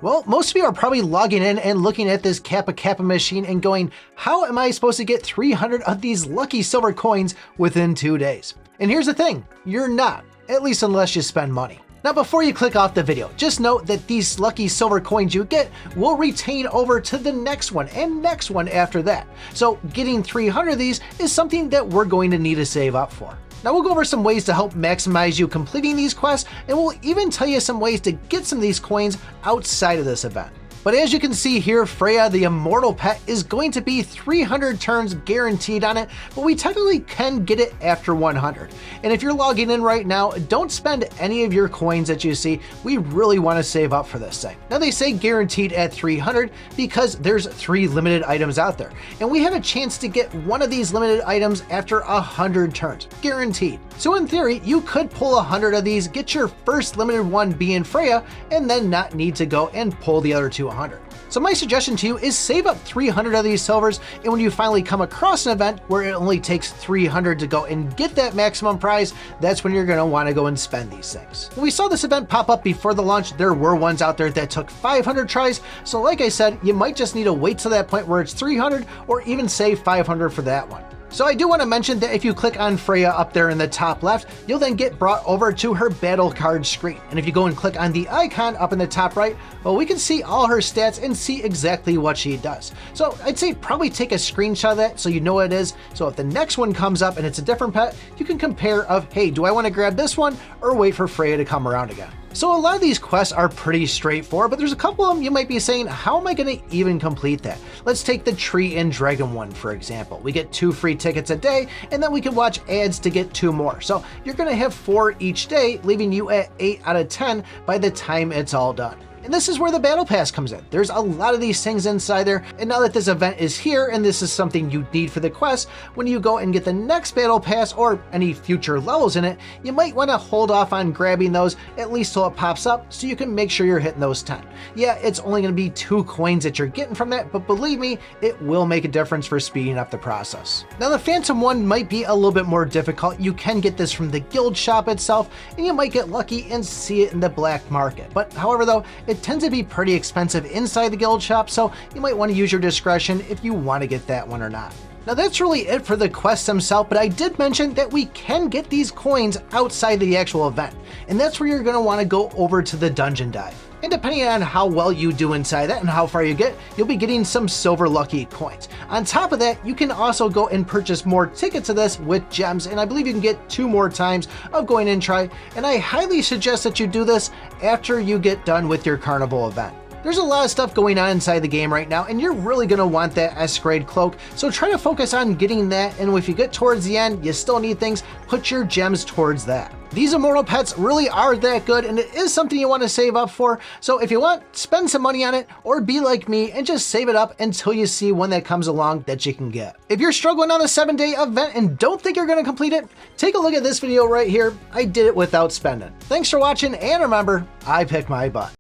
Well, most of you are probably logging in and looking at this CAPYCAPY machine and going, how am I supposed to get 300 of these lucky silver coins within 2 days? And here's the thing, you're not, at least unless you spend money. Now before you click off the video, just note that these lucky silver coins you get will retain over to the next one and next one after that. So getting 300 of these is something that we're going to need to save up for. Now we'll go over some ways to help maximize you completing these quests, and we'll even tell you some ways to get some of these coins outside of this event. But as you can see here, Freya the Immortal Pet is going to be 300 turns guaranteed on it, but we technically can get it after 100. And if you're logging in right now, don't spend any of your coins that you see. We really want to save up for this thing. Now they say guaranteed at 300 because there's 3 limited items out there, and we have a chance to get one of these limited items after 100 turns, guaranteed. So in theory, you could pull 100 of these, get your first limited one being Freya, and then not need to go and pull the other 200. So my suggestion to you is save up 300 of these silvers, and when you finally come across an event where it only takes 300 to go and get that maximum prize, that's when you're going to want to go and spend these things. When we saw this event pop up before the launch, there were ones out there that took 500 tries, so like I said, you might just need to wait to that point where it's 300 or even save 500 for that one. So I do want to mention that if you click on Freya up there in the top left, you'll then get brought over to her battle card screen. And if you go and click on the icon up in the top right, well, we can see all her stats and see exactly what she does. So I'd say probably take a screenshot of that so you know what it is. So if the next one comes up and it's a different pet, you can compare of, hey, do I want to grab this one or wait for Freya to come around again? So a lot of these quests are pretty straightforward, but there's a couple of them you might be saying, how am I going to even complete that? Let's take the Tree and Dragon one, for example. We get 2 free tickets a day, and then we can watch ads to get 2 more. So you're going to have 4 each day, leaving you at 8 out of 10 by the time it's all done. And this is where the Battle Pass comes in. There's a lot of these things inside there, and now that this event is here and this is something you need for the quest, when you go and get the next Battle Pass or any future levels in it, you might want to hold off on grabbing those at least till it pops up so you can make sure you're hitting those 10. Yeah, it's only going to be 2 coins that you're getting from that, but believe me, it will make a difference for speeding up the process. Now the Phantom one might be a little bit more difficult. You can get this from the guild shop itself, and you might get lucky and see it in the black market. But however though, it tends to be pretty expensive inside the guild shop, so you might want to use your discretion if you want to get that one or not. Now that's really it for the quests themselves, but I did mention that we can get these coins outside the actual event, and that's where you're going to want to go over to the dungeon dive. And depending on how well you do inside that and how far you get, you'll be getting some silver lucky coins. On top of that, you can also go and purchase more tickets of this with gems, and I believe you can get 2 more times of going and try, and I highly suggest that you do this after you get done with your carnival event. There's a lot of stuff going on inside the game right now, and you're really going to want that S-grade cloak, so try to focus on getting that, and if you get towards the end, you still need things, put your gems towards that. These immortal pets really are that good, and it is something you want to save up for, so if you want, spend some money on it, or be like me and just save it up until you see one that comes along that you can get. If you're struggling on a 7-day event and don't think you're going to complete it, take a look at this video right here. I did it without spending. Thanks for watching, and remember, I pick my butt.